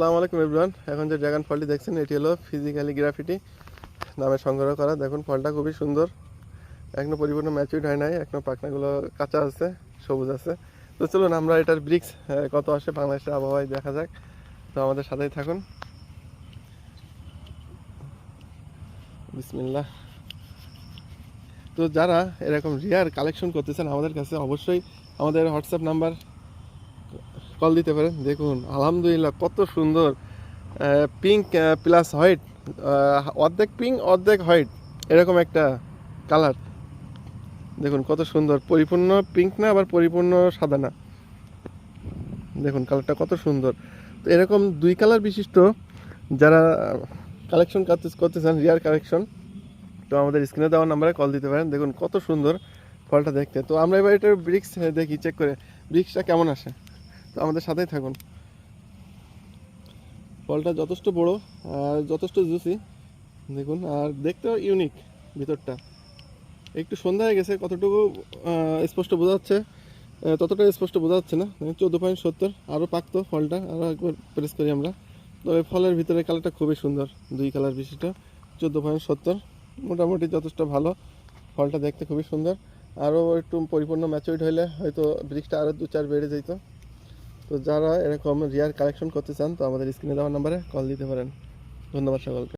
আসসালামু আলাইকুম এভরিওয়ান। এখন যে ড্রাগন ফলটি দেখছেন এটি হলো ফিজিক্যালি গ্রাফিটি নামে সংগ্রহ করা। দেখুন ফলটা খুবই সুন্দর, এখনো পরিপূর্ণ ম্যাচিউরড হয় নাই, এখনো পাখনাগুলো কাঁচা আছে, সবুজ আছে। তো চলুন আমরা এটার ব্রিক্স কত আসে বাংলাদেশের আবহাওয়ায় দেখা যাক। তো আমাদের সাথেই থাকুন। বিসমিল্লাহ। তো যারা এরকম রিয়ার কালেকশন করতেছেন আমাদের কাছে অবশ্যই আমাদের হোয়াটসঅ্যাপ নাম্বার কল দিতে পারেন। দেখুন আলহামদুলিল্লাহ কত সুন্দর পিঙ্ক প্লাস হোয়াইট, অর্ধেক পিঙ্ক অর্ধেক হোয়াইট, এরকম একটা কালার। দেখুন কত সুন্দর, পরিপূর্ণ পিঙ্ক না আবার পরিপূর্ণ সাদা না। দেখুন কালারটা কত সুন্দর। তো এরকম দুই কালার বিশিষ্ট যারা কালেকশন করতে চান রিয়ার কালেকশন, তো আমাদের স্ক্রিনে দেওয়া নাম্বারে কল দিতে পারেন। দেখুন কত সুন্দর ফলটা দেখতে। তো আমরা এবার এটার ব্রিক্স দেখি, চেক করে ব্রিক্সটা কেমন আসে। তো আমাদের সাথেই থাকুন। ফলটা যথেষ্ট বড় আর যথেষ্ট জুসি, দেখুন, আর দেখতেও ইউনিক। ভিতরটা একটু সন্ধ্যা হয়ে গেছে, কতটুকু স্পষ্ট বোঝা যাচ্ছে ততটা স্পষ্ট বোঝা যাচ্ছে না। 14.70 আরও পাকতো ফলটা, আরও একবার প্রেস করি আমরা। তবে ফলের ভিতরে কালারটা খুবই সুন্দর, দুই কালার বিশিষ্ট। 14.70 মোটামুটি যথেষ্ট ভালো। ফলটা দেখতে খুবই সুন্দর, আরও একটু পরিপূর্ণ ম্যাচুরিড হলে হয়তো ব্রিক্সটা আরও 2-4 বেড়ে যেত। তো যারা এরকম রিয়ার কালেকশন করতে চান তো আমাদের স্ক্রিনে দেওয়ার নাম্বারে কল দিতে পারেন। ধন্যবাদ সকলকে।